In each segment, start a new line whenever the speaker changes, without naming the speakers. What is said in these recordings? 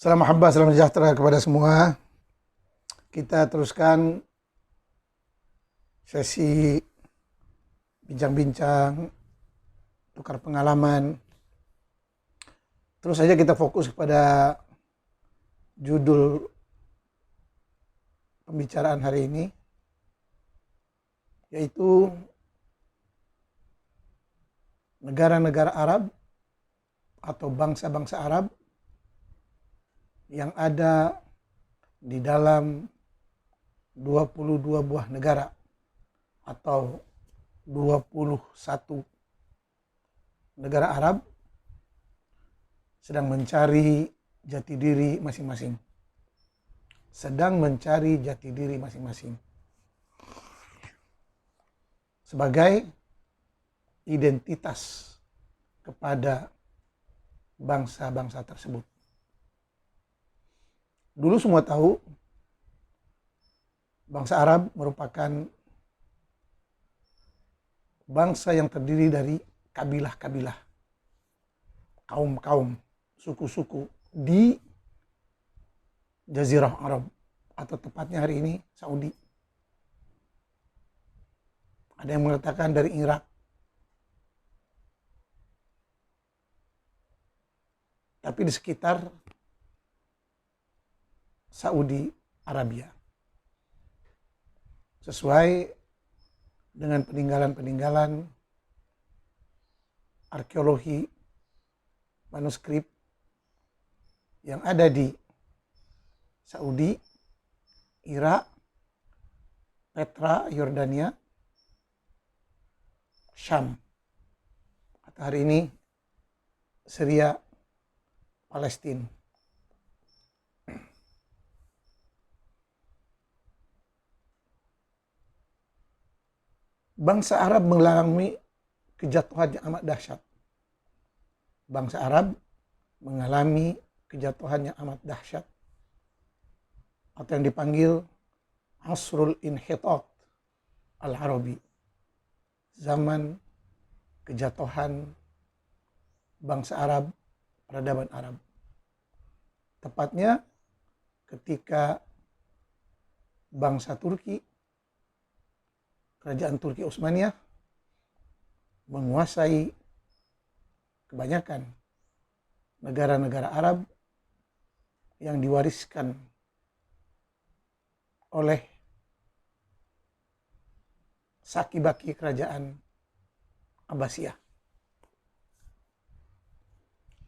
Salam mahabbah, salam sejahtera kepada semua. Kita teruskan sesi bincang-bincang, tukar pengalaman. Terus saja kita fokus kepada judul pembicaraan hari ini, yaitu negara-negara Arab atau bangsa-bangsa Arab yang ada di dalam 22 buah negara atau 21 negara Arab sedang mencari jati diri masing-masing. Sedang mencari jati diri masing-masing sebagai identitas kepada bangsa-bangsa tersebut. Dulu semua tahu bangsa Arab merupakan bangsa yang terdiri dari kabilah-kabilah, kaum-kaum, suku-suku di Jazirah Arab atau tepatnya hari ini Saudi. Ada yang mengatakan dari Irak, tapi di sekitar Saudi Arabia. Sesuai dengan peninggalan-peninggalan arkeologi manuskrip yang ada di Saudi, Irak, Petra, Yordania, Syam, atau hari ini Syria, Palestina. Bangsa Arab mengalami kejatuhan yang amat dahsyat. Bangsa Arab mengalami kejatuhan yang amat dahsyat atau yang dipanggil Asrul Inhitat Al-Arabi, zaman kejatuhan bangsa Arab, peradaban Arab. Tepatnya ketika bangsa Turki, kerajaan Turki Utsmaniyah menguasai kebanyakan negara-negara Arab yang diwariskan oleh saki-baki kerajaan Abbasiyah.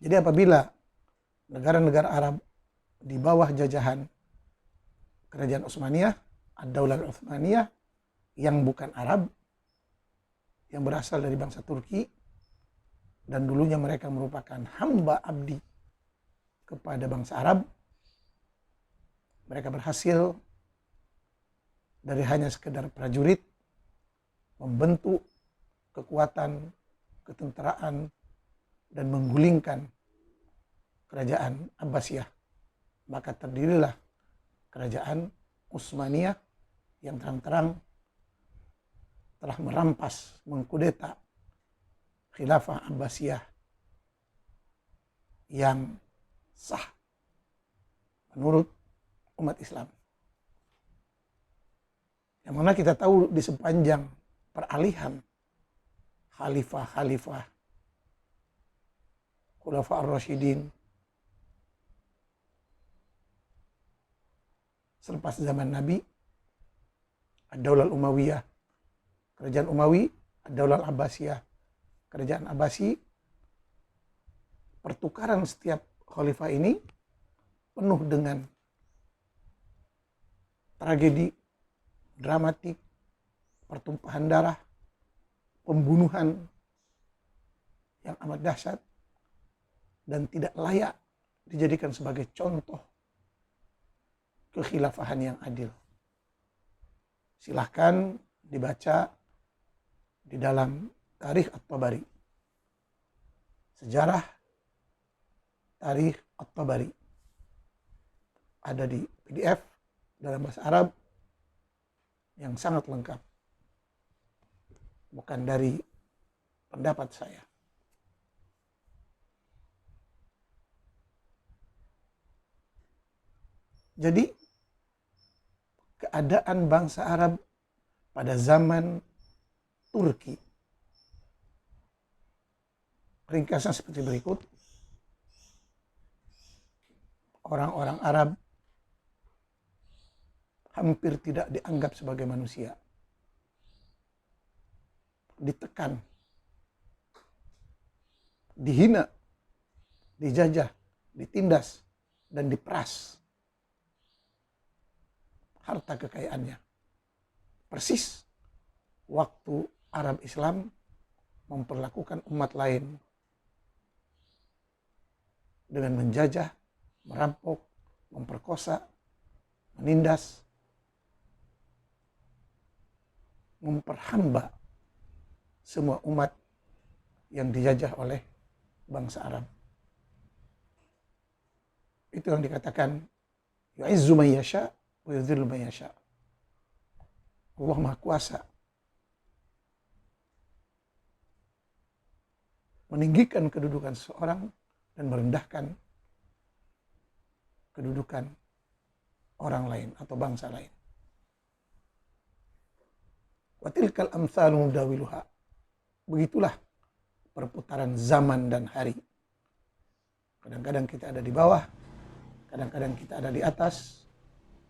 Jadi apabila negara-negara Arab di bawah jajahan kerajaan Utsmaniyah, Ad-Daulah Utsmaniyah, yang bukan Arab, yang berasal dari bangsa Turki, dan dulunya mereka merupakan hamba abdi kepada bangsa Arab, mereka berhasil dari hanya sekedar prajurit membentuk kekuatan, ketenteraan, dan menggulingkan kerajaan Abbasiyah. Maka terdirilah kerajaan Utsmaniyah yang terang-terang telah merampas, mengkudeta khilafah Abbasiyah yang sah menurut umat Islam. Yang mana kita tahu di sepanjang peralihan khalifah-khalifah, Khulafa ar-Rasyidin, selepas zaman Nabi, Ad-Daulah Umayyah, kerajaan Umawi, Ad-Daulah Abbasiyah, kerajaan Abbasi, pertukaran setiap khalifah ini penuh dengan tragedi, dramatik, pertumpahan darah, pembunuhan yang amat dahsyat dan tidak layak dijadikan sebagai contoh kekhilafahan yang adil. Silahkan dibaca di dalam Tarikh At-Tabari, sejarah Tarikh At-Tabari, ada di PDF dalam bahasa Arab yang sangat lengkap, bukan dari pendapat saya. Jadi keadaan bangsa Arab pada zaman Turki ringkasnya seperti berikut. Orang-orang Arab hampir tidak dianggap sebagai manusia. Ditekan, dihina, dijajah, ditindas, dan diperas harta kekayaannya. Persis waktu Arab Islam memperlakukan umat lain dengan menjajah, merampok, memperkosa, menindas, memperhamba semua umat yang dijajah oleh bangsa Arab. Itu yang dikatakan yu'izzu man yasha wa yudhillu man yasha. Allah Maha Kuasa meninggikan kedudukan seseorang dan merendahkan kedudukan orang lain atau bangsa lain. Wa tilkal amsalu mudawiluha. Begitulah perputaran zaman dan hari. Kadang-kadang kita ada di bawah, kadang-kadang kita ada di atas,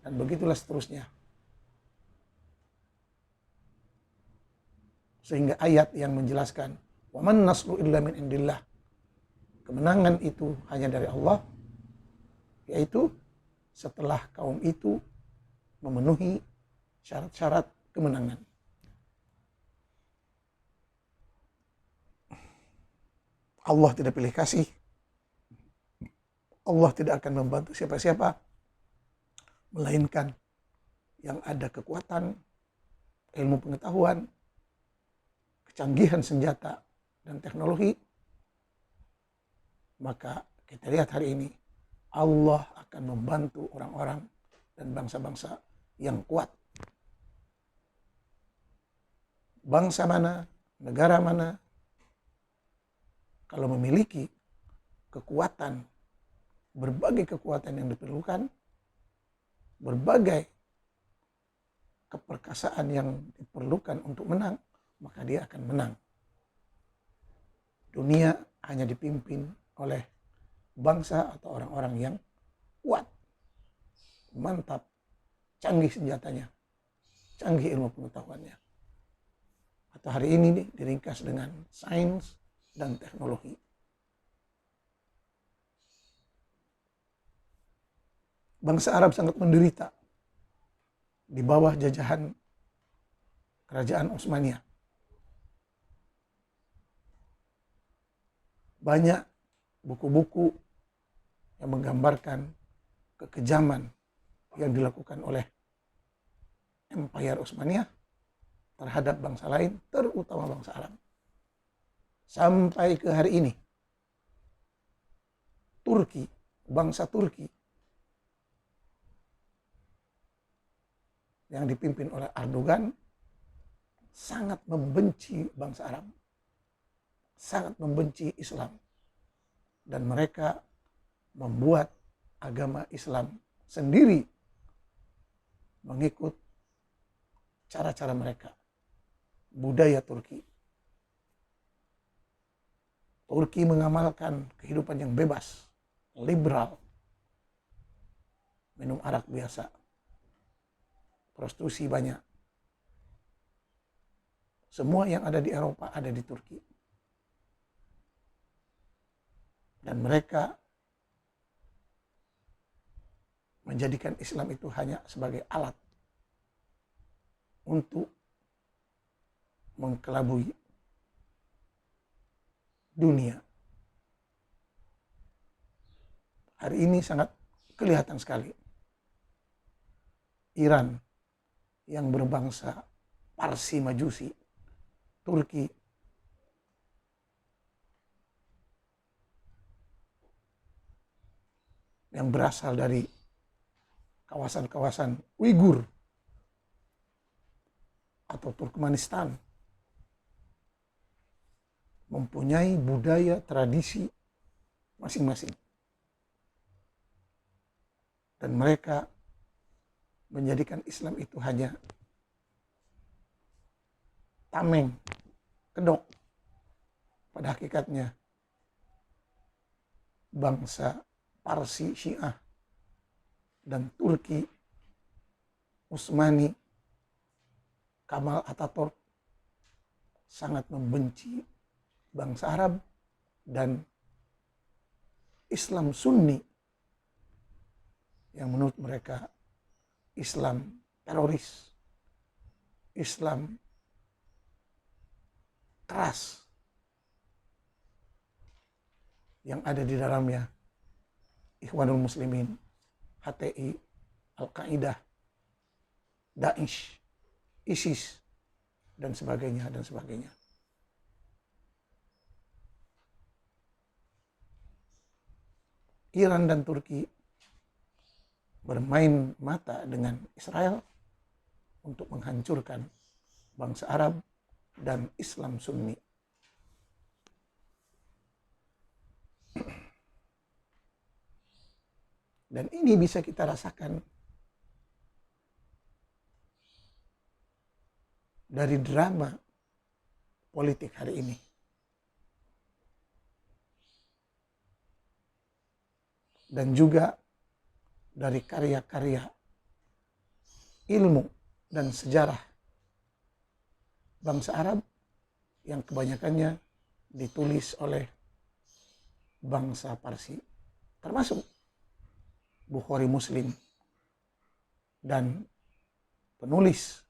dan begitulah seterusnya. Sehingga ayat yang menjelaskan wa man nasru illa min indillah, kemenangan itu hanya dari Allah, yaitu setelah kaum itu memenuhi syarat-syarat kemenangan. Allah tidak pilih kasih. Allah tidak akan membantu siapa-siapa, melainkan yang ada kekuatan, ilmu pengetahuan, kecanggihan senjata, dan teknologi. Maka kita lihat hari ini, Allah akan membantu orang-orang dan bangsa-bangsa yang kuat. Bangsa mana, negara mana, kalau memiliki kekuatan, berbagai kekuatan yang diperlukan, berbagai keperkasaan yang diperlukan untuk menang, maka dia akan menang. Dunia hanya dipimpin oleh bangsa atau orang-orang yang kuat, mantap, canggih senjatanya, canggih ilmu pengetahuannya. Atau hari ini diringkas dengan sains dan teknologi. Bangsa Arab sangat menderita di bawah jajahan kerajaan Utsmaniyah. Banyak buku-buku yang menggambarkan kekejaman yang dilakukan oleh Empire Utsmaniyah terhadap bangsa lain, terutama bangsa Arab. Sampai ke hari ini, Turki, bangsa Turki yang dipimpin oleh Erdogan sangat membenci bangsa Arab, sangat membenci Islam, dan mereka membuat agama Islam sendiri mengikut cara-cara mereka, budaya Turki. Turki mengamalkan kehidupan yang bebas, liberal, minum arak biasa, prostitusi banyak. Semua yang ada di Eropa ada di Turki. Dan mereka menjadikan Islam itu hanya sebagai alat untuk mengkelabui dunia. Hari ini sangat kelihatan sekali. Iran yang berbangsa Parsi Majusi, Turki, yang berasal dari kawasan-kawasan Uighur atau Turkmenistan, mempunyai budaya tradisi masing-masing. Dan mereka menjadikan Islam itu hanya tameng, kedok. Pada hakikatnya bangsa Parsi Syiah dan Turki Utsmani Kamal Ataturk sangat membenci bangsa Arab, dan Islam Sunni yang menurut mereka Islam teroris, Islam keras, yang ada di dalamnya Ikhwanul Muslimin, HTI, Al-Qaeda, Daesh, ISIS, dan sebagainya, dan sebagainya. Iran dan Turki bermain mata dengan Israel untuk menghancurkan bangsa Arab dan Islam Sunni. Dan ini bisa kita rasakan dari drama politik hari ini. Dan juga dari karya-karya ilmu dan sejarah bangsa Arab yang kebanyakannya ditulis oleh bangsa Parsi, termasuk Bukhari, Muslim, dan penulis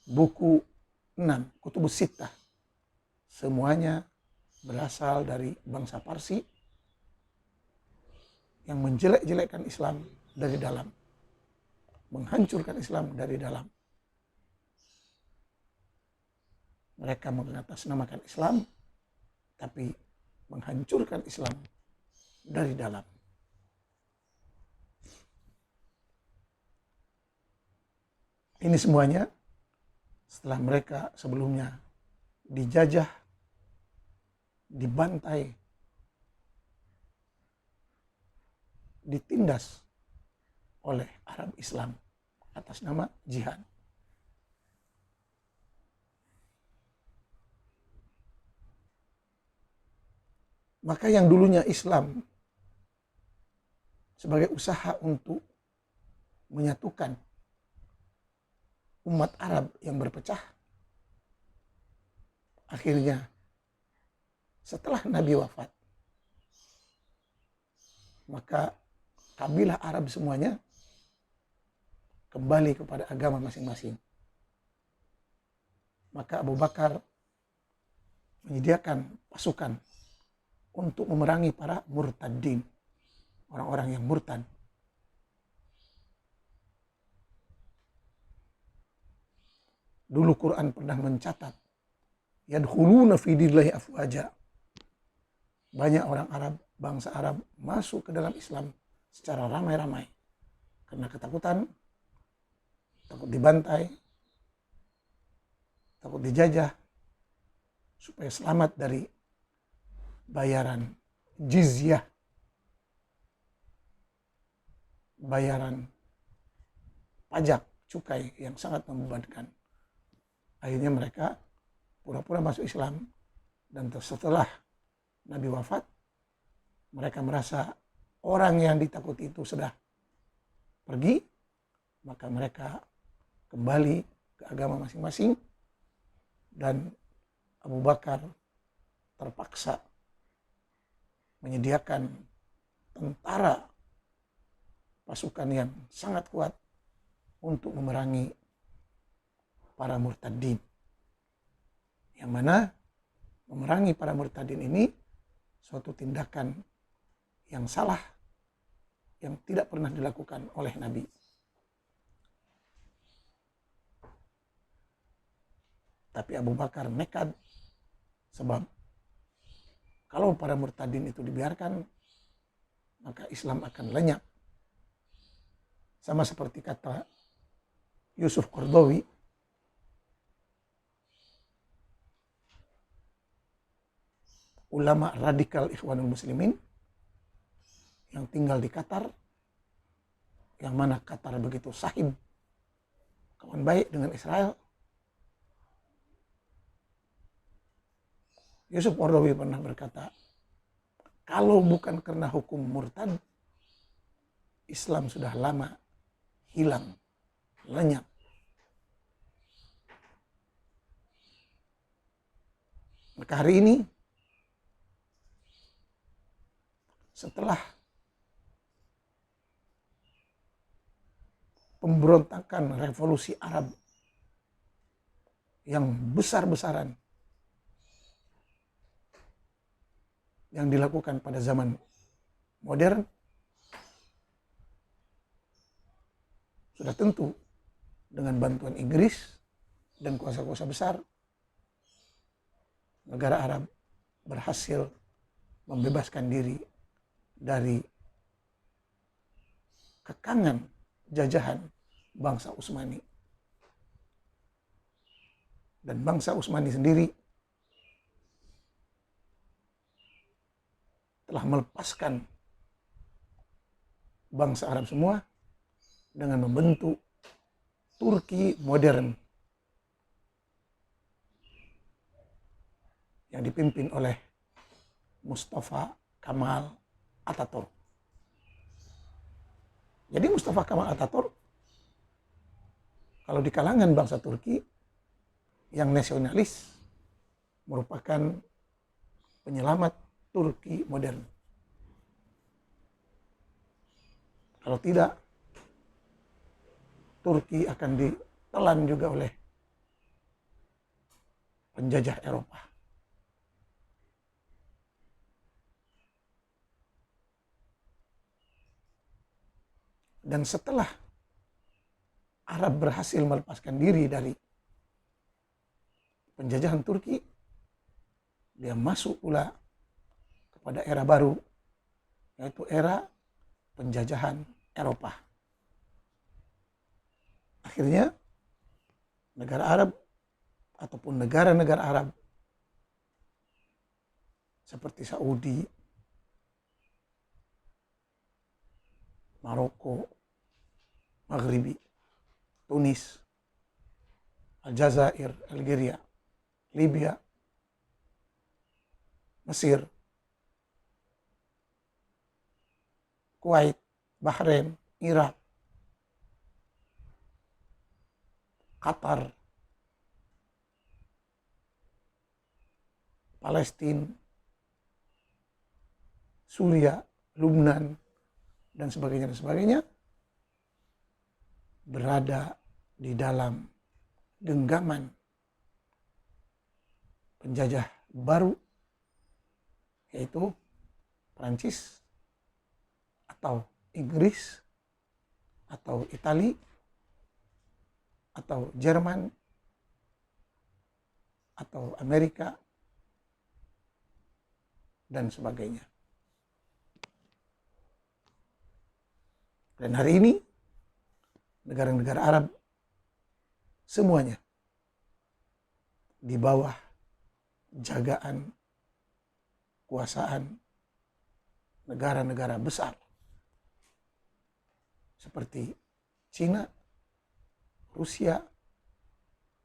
buku 6, Kutubus Sittah, semuanya berasal dari bangsa Parsi yang menjelek-jelekkan Islam dari dalam, menghancurkan Islam dari dalam. Mereka mengatasnamakan Islam, tapi menghancurkan Islam dari dalam. Ini semuanya setelah mereka sebelumnya dijajah, dibantai, ditindas oleh Arab Islam atas nama jihad. Maka yang dulunya Islam sebagai usaha untuk menyatukan umat Arab yang berpecah, akhirnya setelah Nabi wafat, maka kabilah Arab semuanya kembali kepada agama masing-masing. Maka Abu Bakar menyediakan pasukan untuk memerangi para murtadin, orang-orang yang murtad. Dulu Quran pernah mencatat, yadkhuluna fi dinillahi afwaja. Banyak orang Arab, bangsa Arab masuk ke dalam Islam secara ramai-ramai karena ketakutan, takut dibantai, takut dijajah, supaya selamat dari bayaran jizyah, bayaran pajak, cukai yang sangat membebankan. Akhirnya mereka pura-pura masuk Islam, dan setelah Nabi wafat, mereka merasa orang yang ditakuti itu sudah pergi, maka mereka kembali ke agama masing-masing, dan Abu Bakar terpaksa menyediakan tentara, pasukan yang sangat kuat untuk memerangi para murtadin. Yang mana memerangi para murtadin ini suatu tindakan yang salah, yang tidak pernah dilakukan oleh Nabi. Tapi Abu Bakar nekat, sebab kalau para murtadin itu dibiarkan, maka Islam akan lenyap. Sama seperti kata Yusuf Qaradawi, ulama radikal Ikhwanul Muslimin yang tinggal di Qatar, yang mana Qatar begitu sahib, kawan baik dengan Israel. Yusuf Qaradawi pernah berkata, kalau bukan karena hukum murtad, Islam sudah lama hilang, lenyap. Maka hari ini, setelah pemberontakan revolusi Arab yang besar-besaran yang dilakukan pada zaman modern, sudah tentu dengan bantuan Inggris dan kuasa-kuasa besar, negara Arab berhasil membebaskan diri dari kekangan jajahan bangsa Utsmani. Dan bangsa Utsmani sendiri telah melepaskan bangsa Arab semua dengan membentuk Turki modern yang dipimpin oleh Mustafa Kemal Atatürk. Jadi Mustafa Kemal Atatürk, kalau di kalangan bangsa Turki yang nasionalis, merupakan penyelamat Turki modern. Kalau tidak, Turki akan ditelan juga oleh penjajah Eropa. Dan setelah Arab berhasil melepaskan diri dari penjajahan Turki, dia masuk pula kepada era baru, yaitu era penjajahan Eropa. Akhirnya negara Arab ataupun negara-negara Arab seperti Saudi, Maroko, Maghribi, Tunis, Aljazair, Algeria, Libya, Mesir, Kuwait, Bahrain, Irak, Qatar, Palestina, Suriah, Lubnan, dan sebagainya, berada di dalam genggaman penjajah baru, yaitu Prancis atau Inggris atau Itali atau Jerman atau Amerika dan sebagainya. Dan hari ini negara-negara Arab semuanya di bawah jagaan kuasaan negara-negara besar seperti Cina, Rusia,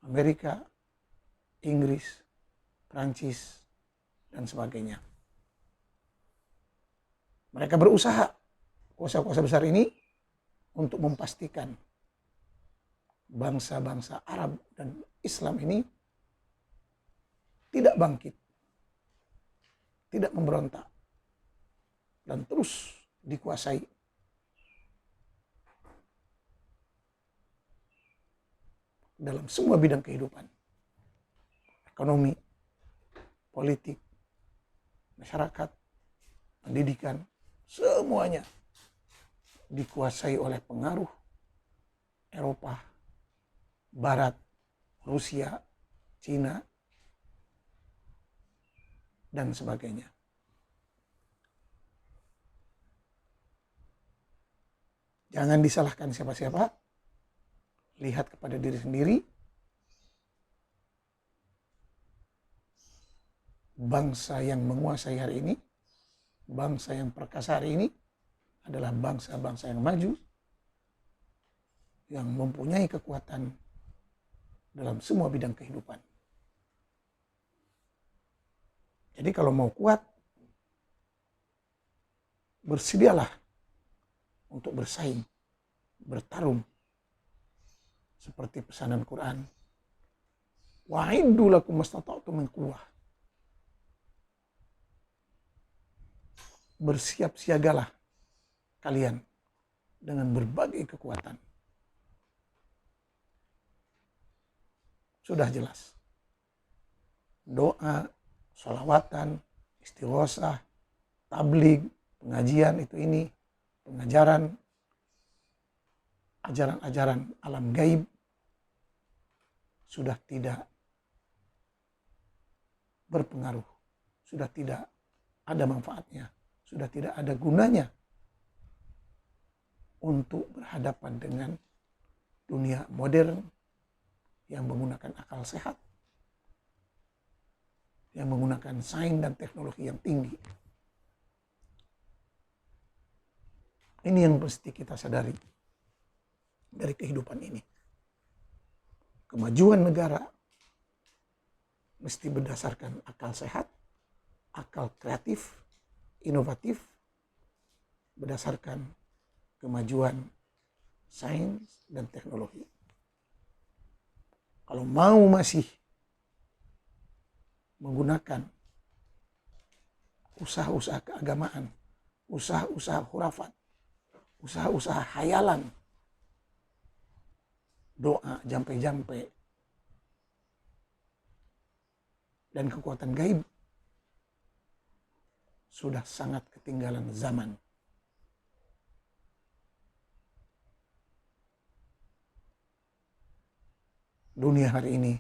Amerika, Inggris, Prancis, dan sebagainya. Mereka berusaha, kuasa-kuasa besar ini, untuk memastikan bangsa-bangsa Arab dan Islam ini tidak bangkit, tidak memberontak, dan terus dikuasai dalam semua bidang kehidupan, ekonomi, politik, masyarakat, pendidikan, semuanya dikuasai oleh pengaruh Eropa, Barat, Rusia, Cina, dan sebagainya. Jangan disalahkan siapa-siapa, lihat kepada diri sendiri. Bangsa yang menguasai hari ini, bangsa yang perkasa hari ini adalah bangsa-bangsa yang maju, yang mempunyai kekuatan dalam semua bidang kehidupan. Jadi kalau mau kuat, bersedialah untuk bersaing, bertarung. Seperti pesanan Quran. Wa'iddu lakum mastata'tum min quwwah. Bersiap siagalah kalian dengan berbagai kekuatan. Sudah jelas. Doa, sholawatan, istighosah, tabligh, pengajian itu ini, pengajaran, ajaran-ajaran alam gaib sudah tidak berpengaruh, sudah tidak ada manfaatnya, sudah tidak ada gunanya untuk berhadapan dengan dunia modern yang menggunakan akal sehat, yang menggunakan sains dan teknologi yang tinggi. Ini yang mesti kita sadari dari kehidupan ini. Kemajuan negara mesti berdasarkan akal sehat, akal kreatif, inovatif, berdasarkan kemajuan sains dan teknologi. Kalau mau masih menggunakan usaha-usaha keagamaan, usaha-usaha khurafat, usaha-usaha khayalan, doa jampe-jampe, dan kekuatan gaib, sudah sangat ketinggalan zaman. Dunia hari ini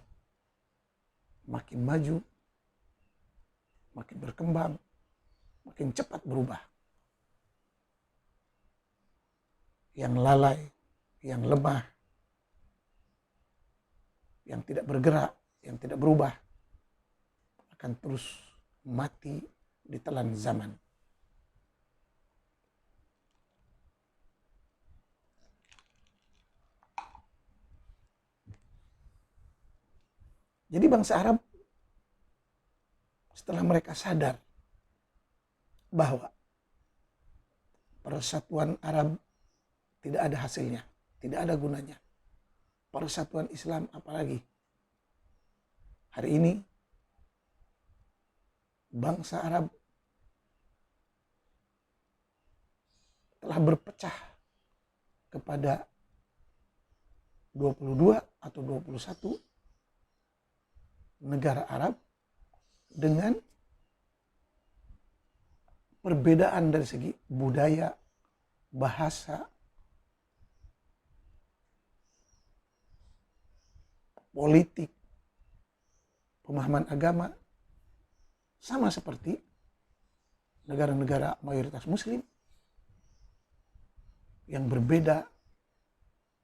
makin maju, makin berkembang, makin cepat berubah. Yang lalai, yang lemah, yang tidak bergerak, yang tidak berubah, akan terus mati ditelan zaman. Jadi bangsa Arab setelah mereka sadar bahwa persatuan Arab tidak ada hasilnya, tidak ada gunanya. Persatuan Islam apalagi. Hari ini bangsa Arab telah berpecah kepada 22 atau 21 negara Arab dengan perbedaan dari segi budaya, bahasa, politik, pemahaman agama, sama seperti negara-negara mayoritas muslim yang berbeda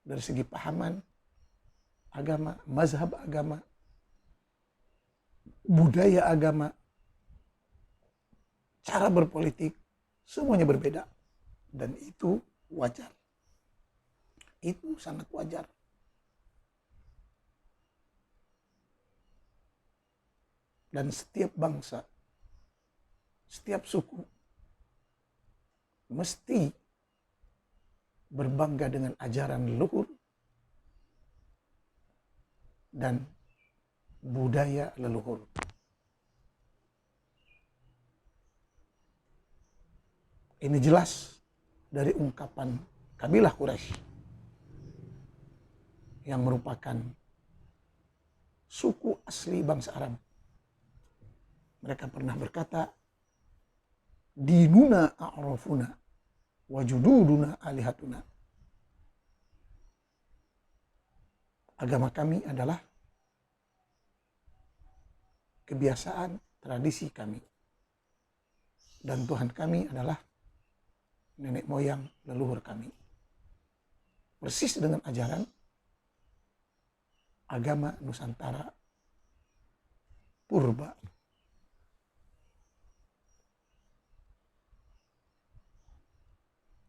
dari segi pahaman agama, mazhab agama, budaya agama, cara berpolitik, semuanya berbeda. Dan itu wajar. Itu sangat wajar. Dan setiap bangsa, setiap suku mesti berbangga dengan ajaran leluhur dan budaya leluhur. Ini jelas dari ungkapan kabilah Quraisy yang merupakan suku asli bangsa Arab. Mereka pernah berkata, dinuna a'rafuna wa jududuna alihatuna. Agama kami adalah kebiasaan, tradisi kami. Dan Tuhan kami adalah nenek moyang leluhur kami. Persis dengan ajaran agama Nusantara purba.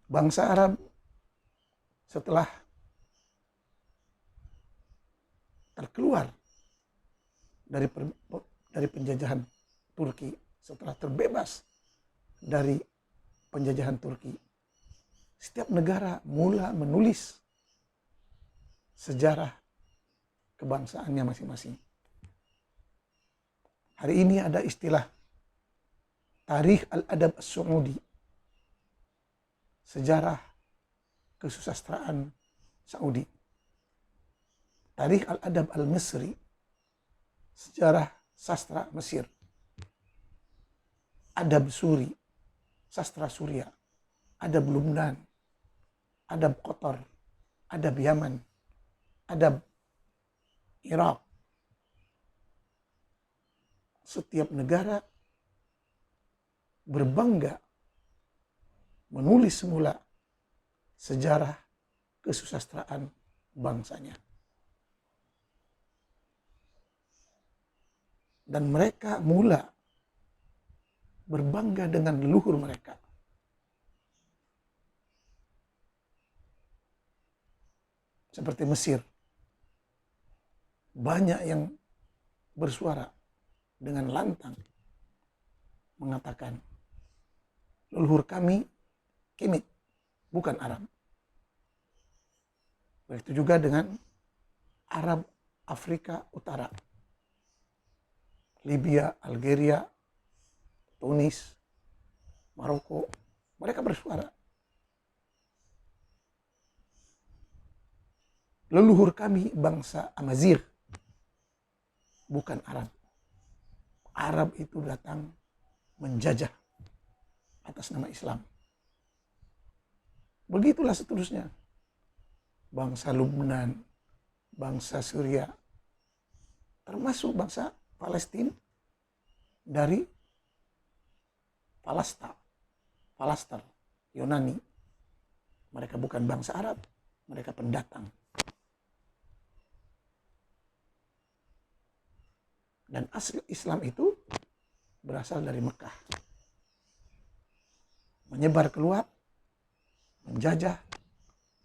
Bangsa Arab setelah terkeluar dari penjajahan Turki, setelah terbebas dari penjajahan Turki, setiap negara mula menulis sejarah kebangsaannya masing-masing. Hari ini ada istilah Tarikh Al-Adab As-Saudi, sejarah kesusastraan Saudi. Tarikh Al-Adab Al-Misri, sejarah sastra Mesir. Adab Suri, sastra Suria. Adab Lubnan, adab Qatar, adab Yaman, adab Irak. Setiap negara berbangga menulis semula sejarah kesusastraan bangsanya. Dan mereka mula berbangga dengan leluhur mereka. Seperti Mesir, banyak yang bersuara dengan lantang mengatakan, leluhur kami Kimit, bukan Arab. Begitu juga dengan Arab Afrika Utara, Libya, Algeria, Tunis, Maroko, mereka bersuara. Leluhur kami bangsa Amazigh, bukan Arab. Arab itu datang menjajah atas nama Islam. Begitulah seterusnya. Bangsa Lubnan, bangsa Suria, termasuk bangsa Palestina dari Falastar, Yunani. Mereka bukan bangsa Arab, mereka pendatang. Dan asli Islam itu berasal dari Mekah. Menyebar keluar, menjajah,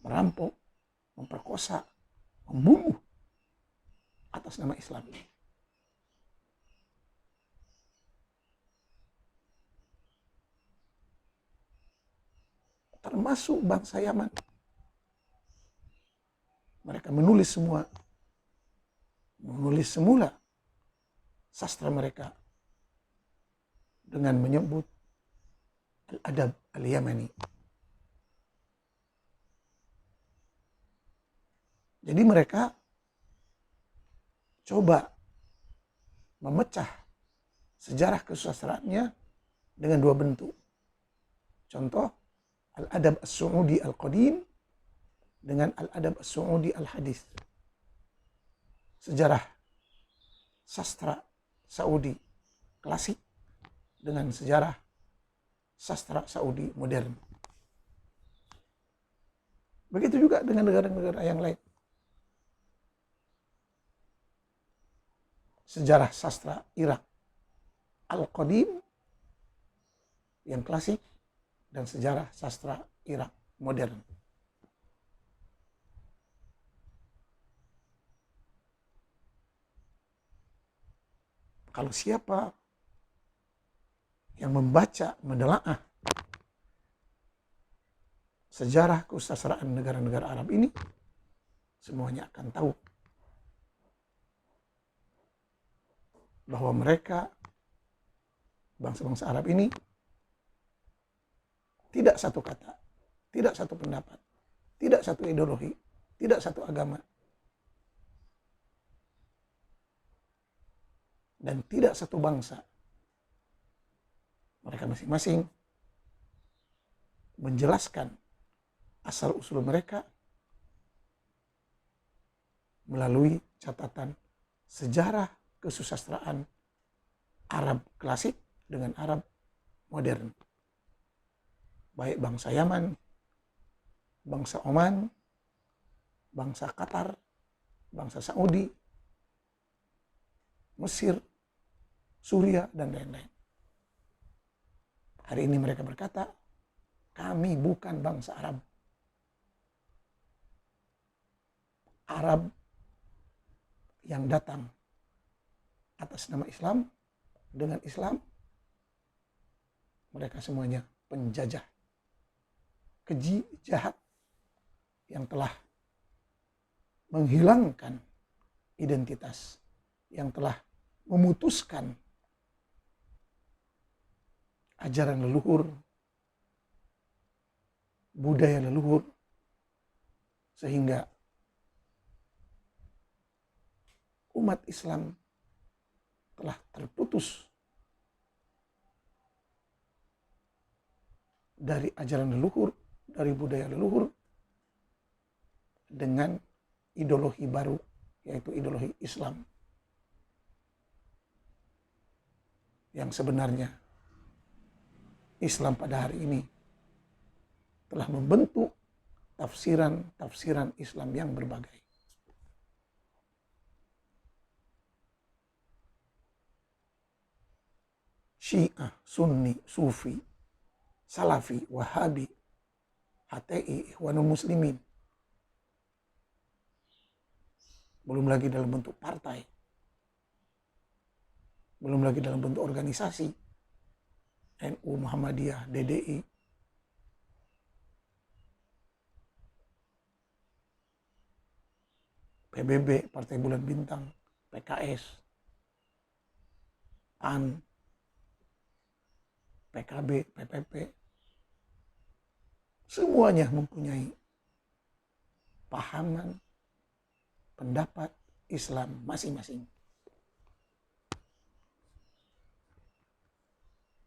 merampok, memperkosa, membunuh atas nama Islam. Termasuk bangsa Yaman. Mereka menulis semula sastra mereka dengan menyebut Al-Adab Al-Yamani. Jadi mereka coba memecah sejarah kesusastraannya dengan dua bentuk. Contoh, Al-Adab As-Saudi Al-Qadim dengan Al-Adab As-Saudi Al-Hadith. Sejarah sastra Saudi klasik dengan sejarah sastra Saudi modern. Begitu juga dengan negara-negara yang lain. Sejarah sastra Irak Al-Qadim yang klasik dan sejarah sastra Irak modern. Kalau siapa yang membaca, menelaah sejarah kesusastraan negara-negara Arab ini, semuanya akan tahu bahwa mereka, bangsa-bangsa Arab ini, tidak satu kata, tidak satu pendapat, tidak satu ideologi, tidak satu agama, dan tidak satu bangsa. Mereka masing-masing menjelaskan asal-usul mereka melalui catatan sejarah kesusastraan Arab klasik dengan Arab modern. Baik bangsa Yaman, bangsa Oman, bangsa Qatar, bangsa Saudi, Mesir, Suria, dan lain-lain. Hari ini mereka berkata, kami bukan bangsa Arab. Arab yang datang atas nama Islam, dengan Islam, mereka semuanya penjajah, keji, jahat, yang telah menghilangkan identitas, yang telah memutuskan ajaran leluhur, budaya leluhur, sehingga umat Islam telah terputus dari ajaran leluhur, dari budaya leluhur, dengan ideologi baru, yaitu ideologi Islam. Yang sebenarnya Islam pada hari ini telah membentuk tafsiran-tafsiran Islam yang berbagai. Syiah, Sunni, Sufi, Salafi, Wahabi, HTI, Ikhwanul Muslimin. Belum lagi dalam bentuk partai. Belum lagi dalam bentuk organisasi. NU, Muhammadiyah, DDI. PBB, Partai Bulan Bintang, PKS, PAN, PKB, PPP. Semuanya mempunyai pahaman, pendapat Islam masing-masing.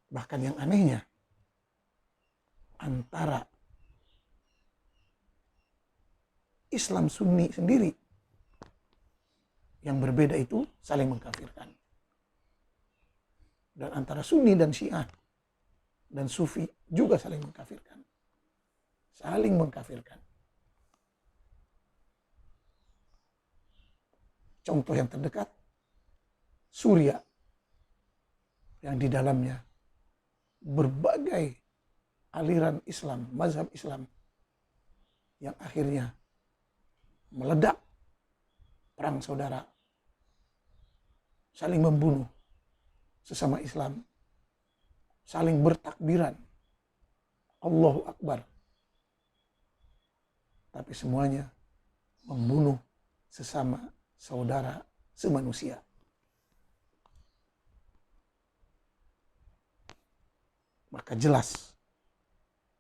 Bahkan yang anehnya, antara Islam Sunni sendiri yang berbeda itu saling mengkafirkan. Dan antara Sunni dan Syiah dan Sufi juga saling mengkafirkan. Saling mengkafirkan. Contoh yang terdekat, Suriah, yang di dalamnya berbagai aliran Islam, mazhab Islam, yang akhirnya meledak, perang saudara, saling membunuh sesama Islam, saling bertakbiran, Allahu Akbar. Tapi semuanya membunuh sesama saudara semanusia. Maka jelas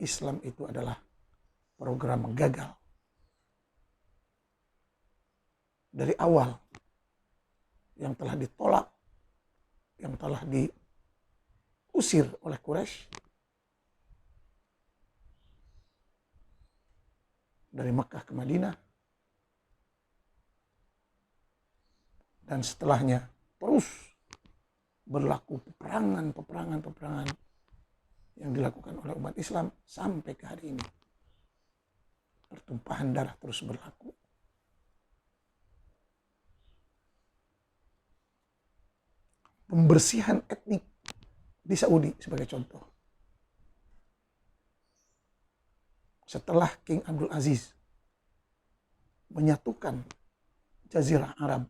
Islam itu adalah program gagal. Dari awal yang telah ditolak, yang telah diusir oleh Quraisy dari Makkah ke Madinah, dan setelahnya terus berlaku peperangan yang dilakukan oleh umat Islam sampai ke hari ini. Pertumpahan darah terus berlaku. Pembersihan etnik di Saudi sebagai contoh. Setelah King Abdul Aziz menyatukan Jazirah Arab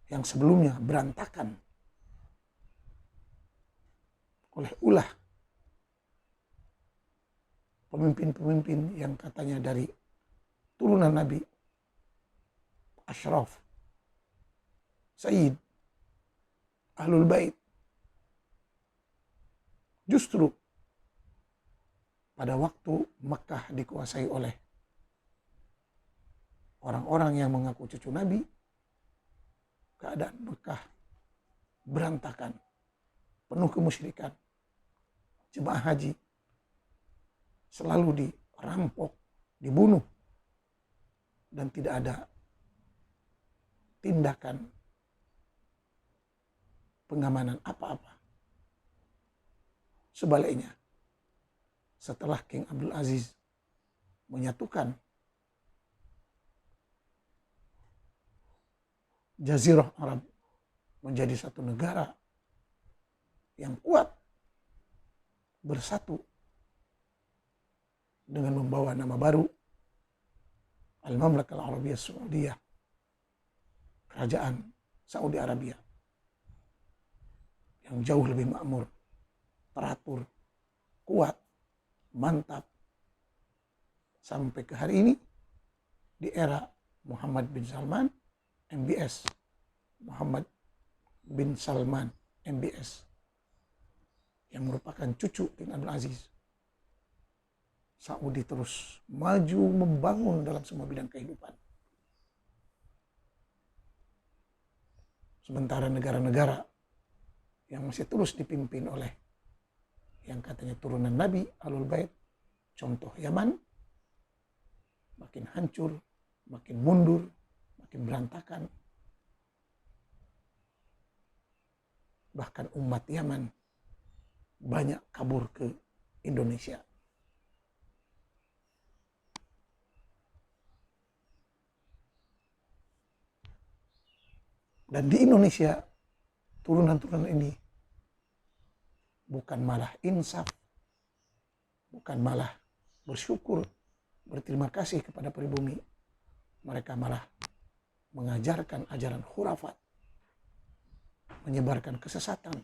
yang sebelumnya berantakan oleh ulah pemimpin-pemimpin yang katanya dari turunan Nabi, Ashraf, Sayyid, Ahlul Bait. Justru pada waktu Mekah dikuasai oleh orang-orang yang mengaku cucu Nabi, keadaan Mekah berantakan, penuh kemusyrikan. Jemaah haji selalu dirampok, dibunuh, dan tidak ada tindakan pengamanan apa-apa. Sebaliknya, setelah King Abdul Aziz menyatukan Jazirah Arab menjadi satu negara yang kuat, bersatu dengan membawa nama baru Al-Mamlakah Al-Arabiyyah Saudiyah, kerajaan Saudi Arabia yang jauh lebih makmur, teratur, kuat, mantap, sampai ke hari ini di era Muhammad bin Salman MBS, Muhammad bin Salman MBS, yang merupakan cucu bin Abdul Aziz. Saudi terus maju membangun dalam semua bidang kehidupan. Sementara negara-negara yang masih terus dipimpin oleh yang katanya turunan Nabi, Ahlul Bait, contoh Yaman, makin hancur, makin mundur, makin berantakan. Bahkan umat Yaman banyak kabur ke Indonesia. Dan di Indonesia, turunan-turunan ini bukan malah insaf, bukan malah bersyukur, berterima kasih kepada pribumi. Mereka malah mengajarkan ajaran khurafat, menyebarkan kesesatan,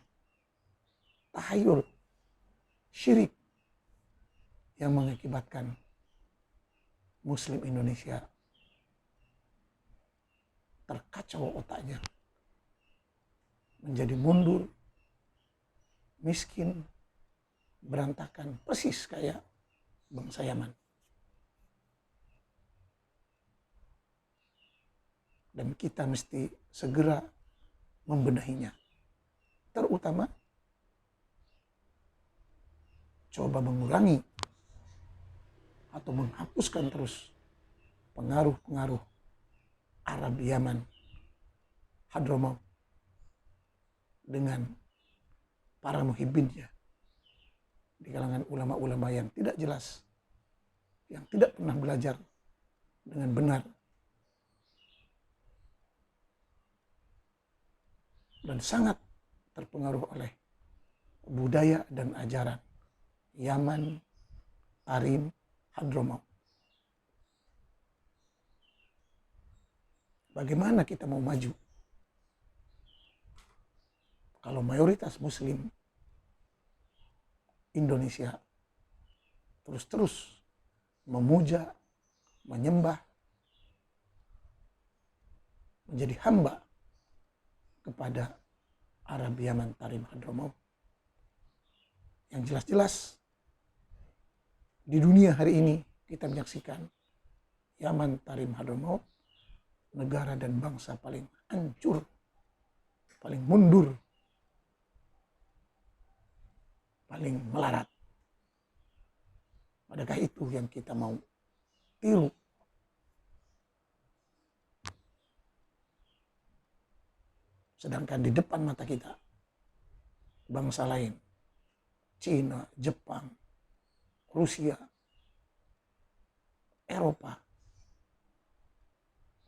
tahayul, syirik, yang mengakibatkan Muslim Indonesia terkacau otaknya, menjadi mundur, miskin, berantakan, persis kayak bangsa Yaman. Dan kita mesti segera membenahinya. Terutama coba mengurangi atau menghapuskan terus pengaruh-pengaruh Arab Yaman, Hadramaut, dengan para muhibbinnya di kalangan ulama-ulama yang tidak jelas, yang tidak pernah belajar dengan benar, dan sangat terpengaruh oleh budaya dan ajaran Yaman, Tarim, Hadramaut. Bagaimana kita mau maju kalau mayoritas Muslim Indonesia terus-terus memuja, menyembah, menjadi hamba kepada Arab, Yaman, Tarim, Hadramaut, yang jelas-jelas di dunia hari ini kita menyaksikan Yaman, Tarim, Hadramaut negara dan bangsa paling hancur, paling mundur, paling melarat. Adakah itu yang kita mau tiru? Sedangkan di depan mata kita, bangsa lain, Cina, Jepang, Rusia, Eropa,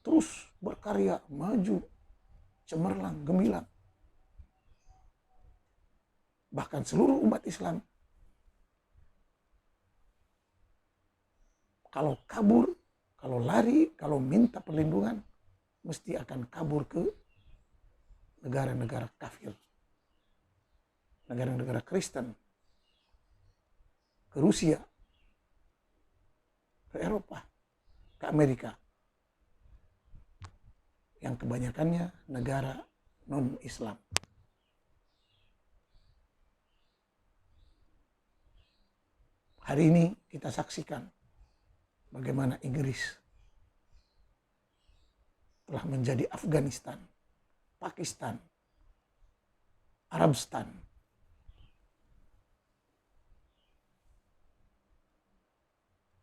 terus berkarya, maju, cemerlang, gemilang. Bahkan seluruh umat Islam, kalau kabur, kalau lari, kalau minta perlindungan, mesti akan kabur ke negara-negara kafir, negara-negara Kristen, ke Rusia, ke Eropa, ke Amerika, yang kebanyakannya negara non-Islam. Hari ini kita saksikan bagaimana Inggris telah menjadi Afghanistan, Pakistan, Arabstan.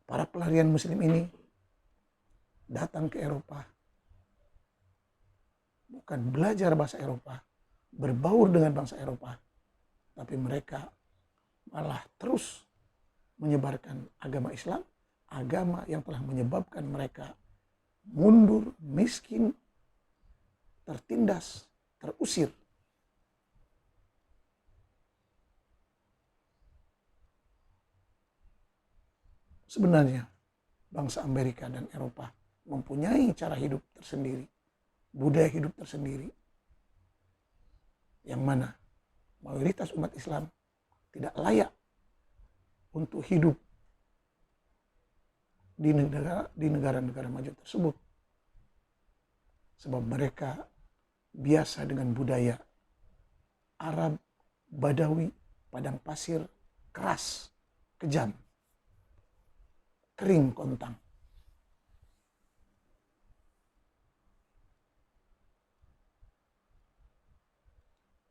Para pelarian Muslim ini datang ke Eropa, bukan belajar bahasa Eropa, berbaur dengan bangsa Eropa, tapi mereka malah terus menyebarkan agama Islam, agama yang telah menyebabkan mereka mundur, miskin, tertindas, terusir. Sebenarnya bangsa Amerika dan Eropa mempunyai cara hidup tersendiri, budaya hidup tersendiri, yang mana mayoritas umat Islam tidak layak untuk hidup di negara-negara maju tersebut, sebab mereka biasa dengan budaya Arab, Badawi, padang pasir, keras, kejam, kering kontang.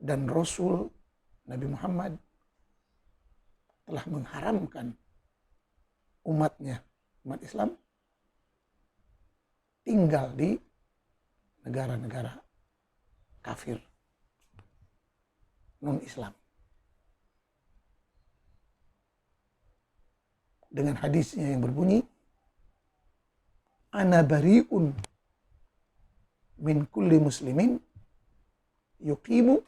Dan Rasul Nabi Muhammad telah mengharamkan umatnya, umat Islam, tinggal di negara-negara kafir, non-Islam. Dengan hadisnya yang berbunyi, "Ana bari'un min kulli muslimin yuqimu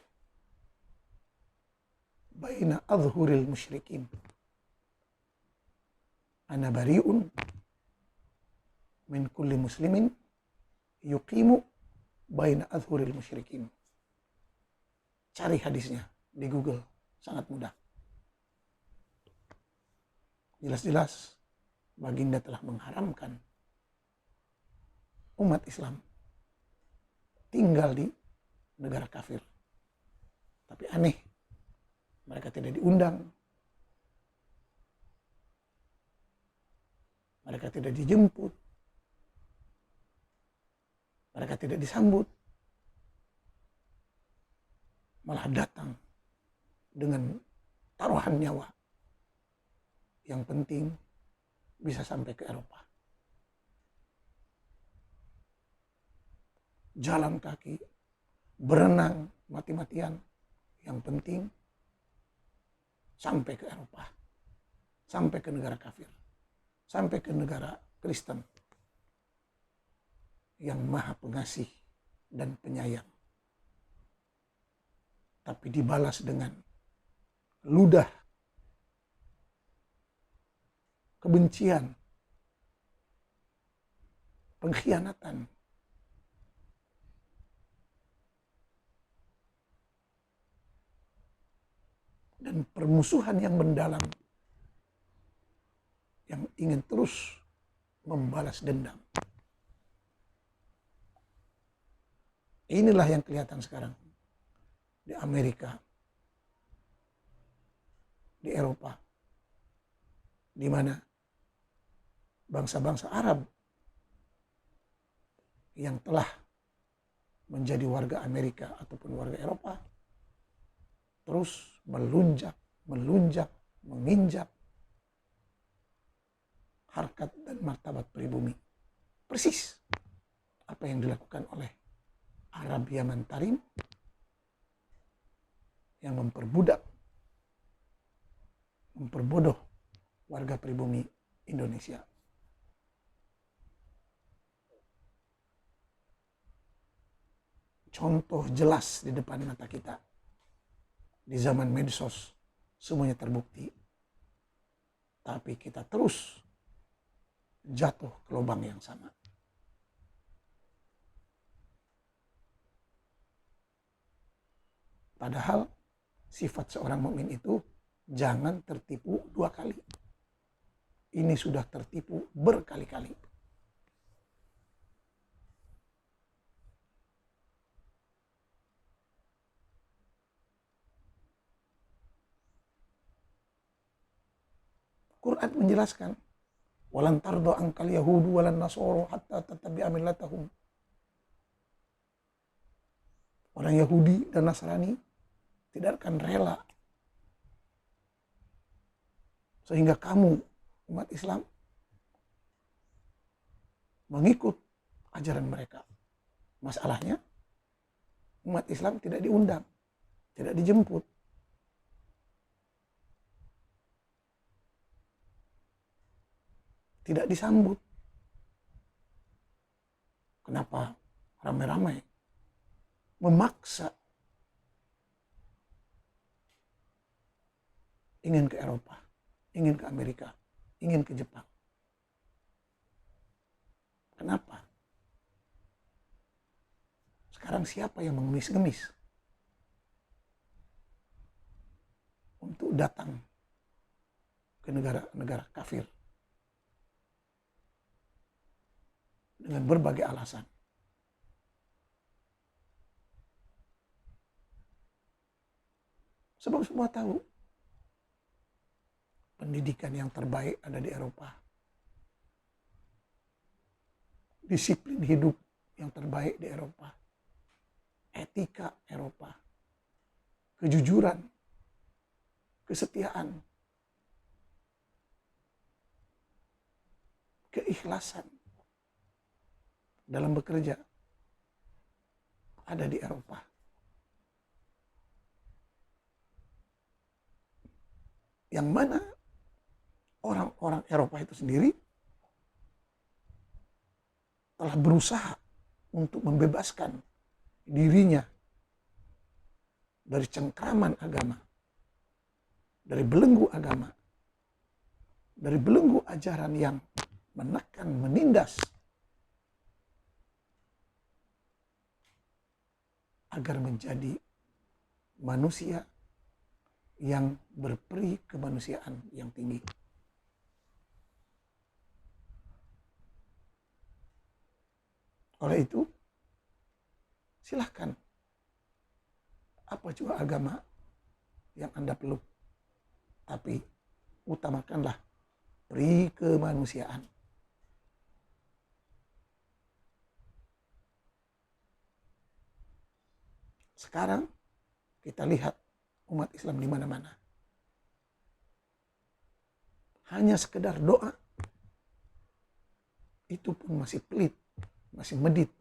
baina adhhuril musyrikin." Ana bari'un min kulli muslimin yuqimu baina adhhuril musyrikin. Cari hadisnya di Google, sangat mudah. Jelas-jelas baginda telah mengharamkan umat Islam tinggal di negara kafir. Tapi aneh, mereka tidak diundang, mereka tidak dijemput, mereka tidak disambut, malah datang dengan taruhan nyawa. Yang penting bisa sampai ke Eropa. Jalan kaki, berenang mati-matian, yang penting sampai ke Eropa, sampai ke negara kafir, sampai ke negara Kristen yang maha pengasih dan penyayang. Tapi dibalas dengan ludah, kebencian, pengkhianatan, dan permusuhan yang mendalam, yang ingin terus membalas dendam. Inilah yang kelihatan sekarang di Amerika, di Eropa, di mana bangsa-bangsa Arab yang telah menjadi warga Amerika ataupun warga Eropa terus menginjak harkat dan martabat pribumi. Persis apa yang dilakukan oleh Arab Yaman Tarim yang memperbodoh warga pribumi Indonesia. Contoh jelas di depan mata kita. Di zaman medsos semuanya terbukti. Tapi kita terus jatuh ke lubang yang sama. Padahal sifat seorang mukmin itu jangan tertipu dua kali. Ini sudah tertipu berkali-kali. Quran menjelaskan, walan tardo angkal yahudu walan nasoro hatta tattabi'a millatahum. Orang Yahudi dan Nasrani tidak akan rela sehingga kamu umat Islam mengikut ajaran mereka. Masalahnya umat Islam tidak diundang, tidak dijemput. Tidak disambut. Kenapa ramai-ramai memaksa ingin ke Eropa, ingin ke Amerika, ingin ke Jepang? Kenapa? Sekarang siapa yang mengemis-ngemis untuk datang ke negara-negara kafir dengan berbagai alasan? Sebab semua tahu pendidikan yang terbaik ada di Eropa. Disiplin hidup yang terbaik di Eropa. Etika Eropa. Kejujuran. Kesetiaan. Keikhlasan dalam bekerja ada di Eropa. Yang mana orang-orang Eropa itu sendiri telah berusaha untuk membebaskan dirinya dari cengkraman agama, dari belenggu agama, dari belenggu ajaran yang menekan, menindas, agar menjadi manusia yang berperi kemanusiaan yang tinggi. Oleh itu, silahkan apa juga agama yang Anda peluk, tapi utamakanlah peri kemanusiaan. Sekarang kita lihat umat Islam di mana-mana. Hanya sekedar doa, itu pun masih pelit, masih medit.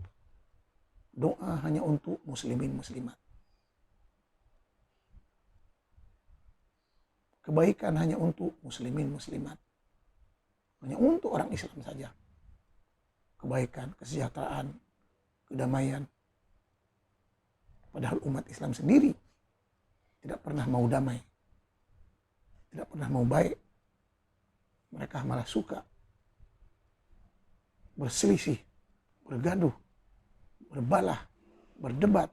Doa hanya untuk muslimin muslimat. Kebaikan hanya untuk muslimin muslimat. Hanya untuk orang Islam saja. Kebaikan, kesejahteraan, kedamaian. Padahal umat Islam sendiri tidak pernah mau damai. Tidak pernah mau baik. Mereka malah suka berselisih, bergaduh, berbalah, berdebat,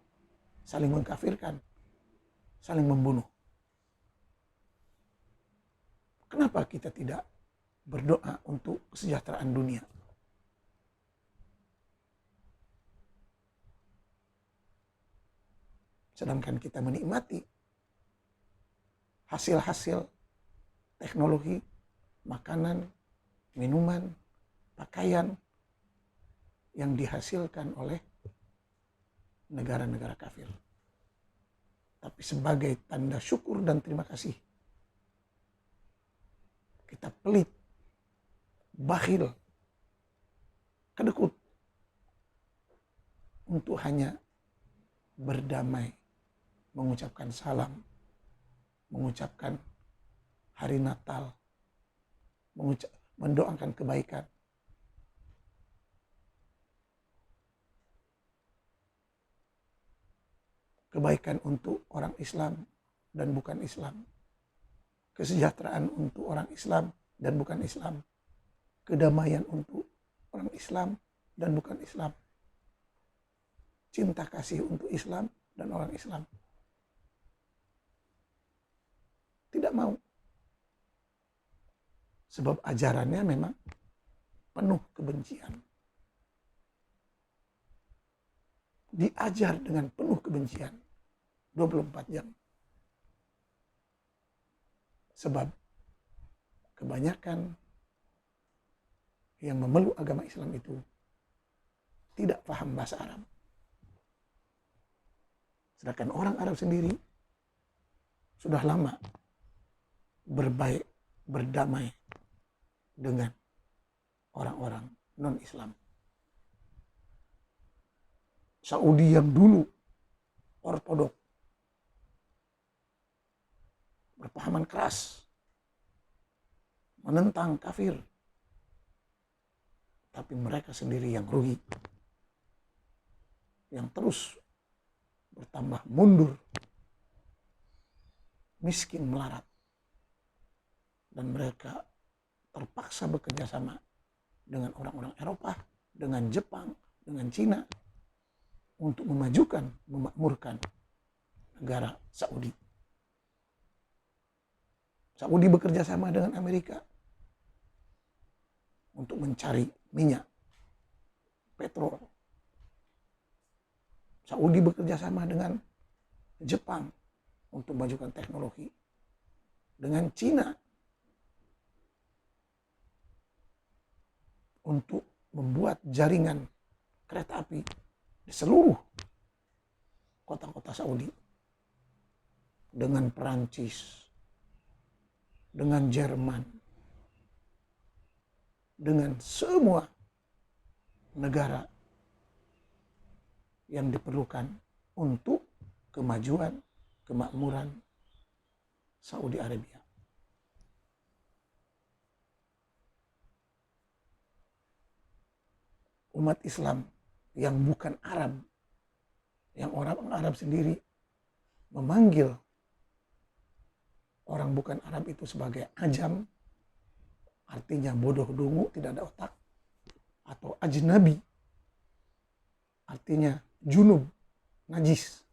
saling mengkafirkan, saling membunuh. Kenapa kita tidak berdoa untuk kesejahteraan dunia? Sedangkan kita menikmati hasil-hasil teknologi, makanan, minuman, pakaian yang dihasilkan oleh negara-negara kafir. Tapi sebagai tanda syukur dan terima kasih, kita pelit, bakhil, kedekut untuk hanya berdamai, mengucapkan salam, mengucapkan hari Natal, mendoakan kebaikan. Kebaikan untuk orang Islam dan bukan Islam. Kesejahteraan untuk orang Islam dan bukan Islam. Kedamaian untuk orang Islam dan bukan Islam. Cinta kasih untuk Islam dan orang Islam. Tidak mau. Sebab ajarannya memang penuh kebencian. Diajar dengan penuh kebencian 24 jam. Sebab kebanyakan yang memeluk agama Islam itu tidak paham bahasa Arab. Sedangkan orang Arab sendiri sudah lama berbaik, berdamai dengan orang-orang non-Islam. Saudi yang dulu ortodok, berpahaman keras, menentang kafir, tapi mereka sendiri yang rugi, yang terus bertambah mundur, miskin melarat, dan mereka terpaksa bekerja sama dengan orang-orang Eropa, dengan Jepang, dengan Cina, untuk memajukan, memakmurkan negara Saudi. Saudi bekerja sama dengan Amerika untuk mencari minyak, petrol. Saudi bekerja sama dengan Jepang untuk memajukan teknologi. Dengan Cina untuk membuat jaringan kereta api di seluruh kota-kota Saudi. Dengan Perancis, dengan Jerman, dengan semua negara yang diperlukan untuk kemajuan, kemakmuran Saudi Arabia. Umat Islam yang bukan Arab, yang orang Arab sendiri memanggil orang bukan Arab itu sebagai ajam, artinya bodoh dungu, tidak ada otak, atau ajnabi, artinya junub, najis,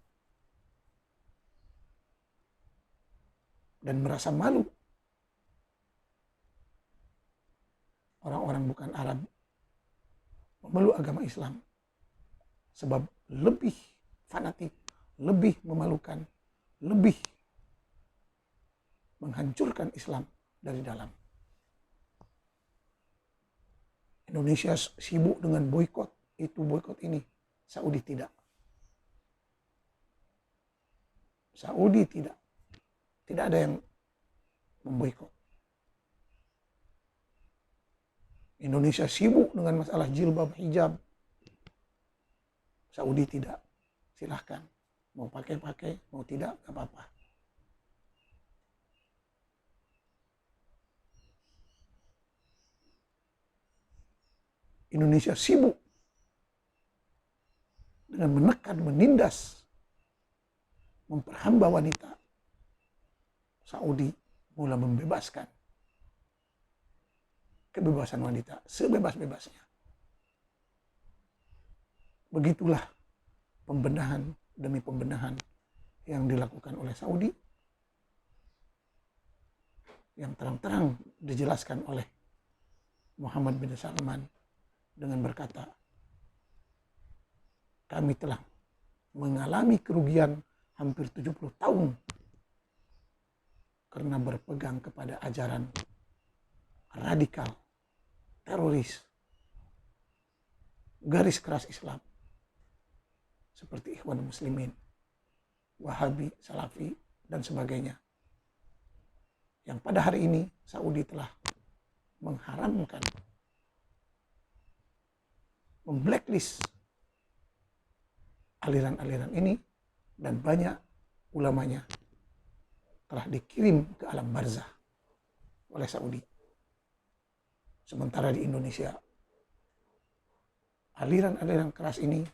dan merasa malu. Orang-orang bukan Arab memeluk agama Islam sebab lebih fanatik, lebih memalukan, lebih menghancurkan Islam dari dalam. Indonesia sibuk dengan boikot itu, boikot ini. Saudi tidak. Saudi tidak. Tidak ada yang memboikot. Indonesia sibuk dengan masalah jilbab, hijab. Saudi tidak. Silahkan. Mau pakai, mau tidak, gak apa-apa. Indonesia sibuk dengan menekan, menindas, memperhamba wanita. Saudi mulai membebaskan kebebasan wanita sebebas-bebasnya. Begitulah pembenahan demi pembenahan yang dilakukan oleh Saudi, yang terang-terang dijelaskan oleh Muhammad bin Salman dengan berkata, kami telah mengalami kerugian hampir 70 tahun karena berpegang kepada ajaran radikal, teroris, garis keras Islam, seperti Ikhwan Muslimin, Wahabi, Salafi, dan sebagainya. Yang pada hari ini Saudi telah mengharamkan, memblacklist aliran-aliran ini, dan banyak ulamanya telah dikirim ke alam barzah oleh Saudi. Sementara di Indonesia, aliran-aliran keras ini,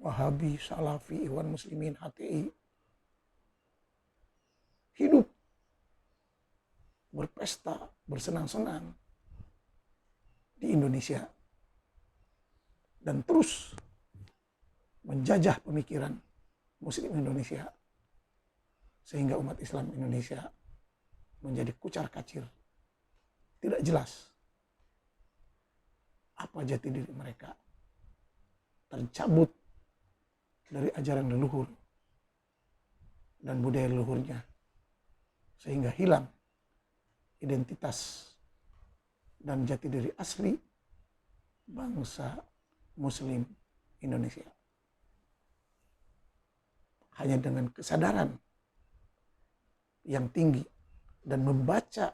Wahabi, Salafi, Ikhwan Muslimin, HTI, hidup, berpesta, bersenang-senang di Indonesia, dan terus menjajah pemikiran Muslim Indonesia, sehingga umat Islam Indonesia menjadi kucar-kacir, tidak jelas apa jati diri mereka, tercabut dari ajaran leluhur dan budaya leluhurnya, sehingga hilang identitas dan jati diri asli bangsa Muslim Indonesia. Hanya dengan kesadaran yang tinggi dan membaca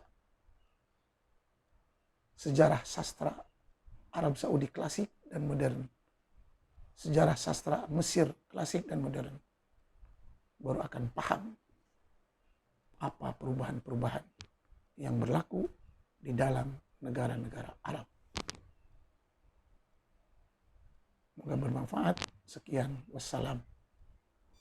sejarah sastra Arab Saudi klasik dan modern, sejarah sastra Mesir klasik dan modern, baru akan paham apa perubahan-perubahan yang berlaku di dalam negara-negara Arab. Semoga bermanfaat. Sekian, wassalam.